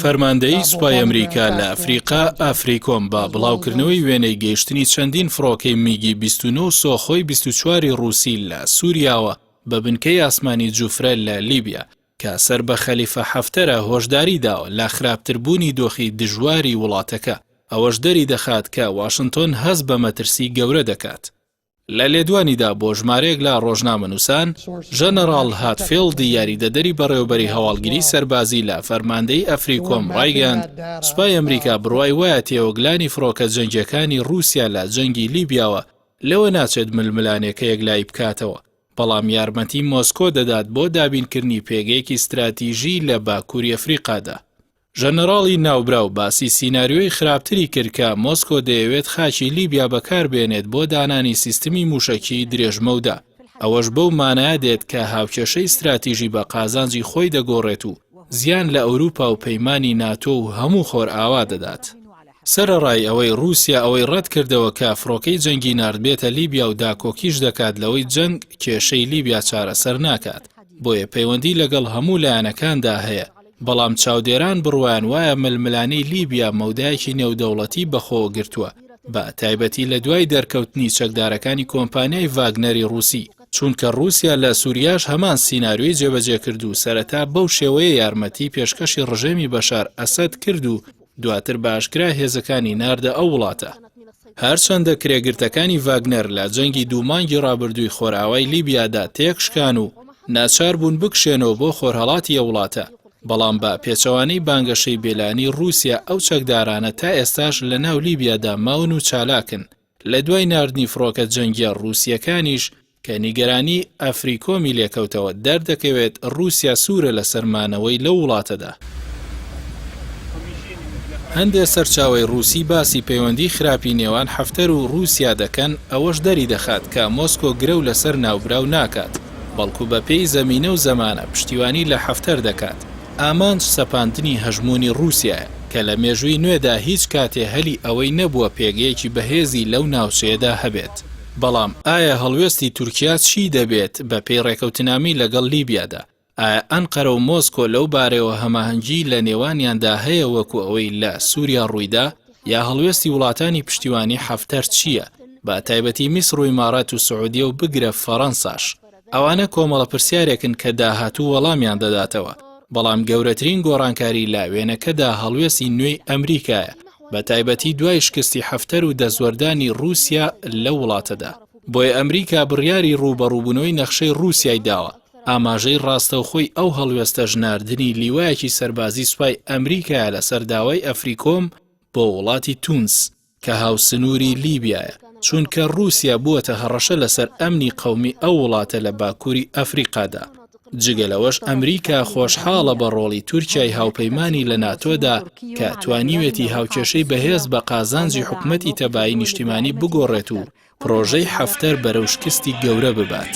فەرماندەیی سوپای ئەمریکا لە ئەفریقا ئافریکۆم بە بڵاوکردنەوەی وێنەی گەیشتنی چەندین فڕۆکەی میگی 29 و سۆخۆی 24 رووسی لە سووریاوە بە بنکەی ئاسمانی جوفرە لە لیبیا کە سەر بە خەلیفە حەفتەرە هۆشداری داوە لە خراپتربوونی دۆخی دژواری وڵاتەکە ئەوەش دەری دەخات کە واشنتۆن هەز بە مەترسی گەورە دەکات. لە لێدوانیدا بۆ ژمارەیەک لە ڕۆژنامەنووسان ژەنەڕاڵ هاتفیلدی یاریدەدەری بەڕێوەبەری هەواڵگیری سەربازی لە فەرماندەی ئەفریکۆم ڕایگەاند سوپای ئەمریکا بڕوای وایە تێوەگلانی فڕۆکە جەنگیەکانی رووسیا لە جەنگی لیبیاوە لەوە ناچێت ململانێکە یەکلای بکاتەوە، بەڵام یارمەتی مۆسکۆ دەدات بۆ دابینکردنی پێگەیەکی استراتیژی لە باکووری ئەفریقادا. ژەنەڕاڵی ناوبراو باسی سیناریۆی خراپتری کرد کە مۆسکۆ دەیەوێت خاچی لیبیا بەکاربێنێت بۆ دانانی سیستمی موشەکی درێژمەودا، ئەوەش بەو مانایە دێت کە هاوکێشەی استراتیژی بە قازانجی خۆی دەگۆڕێت و زیان لە ئەوروپا و پەیمانی ناتۆ و هەموو خۆر ئاوا دەدات. سەرەڕای ئەوەی رووسیا ئەوەی ڕەت کردەوە کە فڕۆکەی جەنگی ناردبێتە لیبیا و داکۆکیش دەکات لەوەی جەنگ کێشەی لیبیا چارەسەر ناکات، بۆیە پەیوەندی لەگەڵ هەموو لایەنەکاندا هەیە، بەڵام چاودێران بڕوایان وایە ململانەی لیبیا مەودایەکی نێودەوڵەتی بەخۆ گرتووە، بە تایبەتی لە دوای دەرکەوتنی چەکدارەکانی کۆمپانیای ڤاگنەری رووسی، چونکە رووسیا لە سووریاش هەمان سیناریۆی جێبەجێ کرد و سەرەتا بەو شێوەیە یارمەتی پێشکەشی ڕژێمی بەشار ئەسەد کرد و دواتر باشکرا هێزەکانی ناردە ئەو وڵاتە. هەرچەندە کرێگرتەکانی ڤاگنەر لە جەنگی دوومانگی ڕابردووی خۆراوای لیبیادا تێکشکان و ناچار بوون بکشێنەوە بۆ خۆرهەڵاتی ئەو وڵاتە، بەڵام بە پێچەوانەی بانگەشەی بێلانی رووسیا ئەو چەکدارانە تا ئێستاش لە ناو لیبیادا ماون و چالاکن. لە دوای ناردنی فڕۆکە جەنگیە رووسیەکانیش کە نیگەرانی ئەفریکۆمی لێکەوتەوە دەردەکەوێت رووسیا سوورە لە سەرمانەوەی لەو وڵاتەدا. هەندێک سەرچاوەی رووسی باسی پەیوەندی خراپی نێوان حەفتەر و رووسیا دەکەن، ئەوەش دەری دەخات کە مۆسکۆ گرە و لەسەر ناوبراو ناکات، بەڵکو بە پێی زەمینە و زەمانە پشتیوانی لە حەفتەر دەکات. ئامانج سەپاندنی هەژمونی رووسیایە کە لە مێژووی نوێدا هیچ کاتێ هەلی ئەوەی نەبووە پێگەیەکی بەهێزی لەو ناوچەیەدا هەبێت. بەڵام ئایا هەڵوێستی تورکیا چی دەبێت بە پێی ڕێکەوتنامی لەگەڵ لیبیادا؟ ئایا ئەنقەرە و مۆسکۆ لەو بارەوە هەماهەنگی لە نێوانیاندا هەیە وەکو ئەوەی لە سووریا ڕوویدا؟ یا هەڵوێستی وڵاتانی پشتیوانی حەفتەر چییە؟ بە تایبەتی میسر و ئیمارات و سعودیە و بگرە فەڕەنساش. ئەوانە کۆمەڵە پرسیارێکن کە داهاتوو وەڵامیان دەداتەوە، بەڵام گەورەترین گۆڕانکاری لا وێنەکەدا هەڵوێستی نوێی ئەمریکایە، بە تایبەتی دوای شکستی حەفتەر و دەزوەردانی رووسیا لە وڵاتەدا. بۆیە ئەمریکا بڕیاری ڕوبەڕووبوونەوەی نەخشەی رووسیای داوە، ئاماژەی ڕاستەوخۆی ئەو هەڵوێستە ژناردنی لیوایەکی سەربازی سوپای ئەمریکایە لەسەر داوای ئەفریکۆم بۆ وڵاتی تونس کە هاوسنووری لیبیایە، چونکە رووسیا بووەتە هەڕەشە لەسەر ئەمنی قەومی ئەو وڵاتە لە باکووری ئەفریقادا. جگەلەوەش ئەمریکا خۆشحاڵە بە ڕۆڵی تورکیای هاوپەیمانی لە ناتۆدا کە توانیوێتی هاوکێشەی بەهێز بە قازانجی حکومەتی تەبایی نیشتیمانی بگۆڕێت و پرۆژەی حەفتەر بەرەو شکستی گەورە ببات.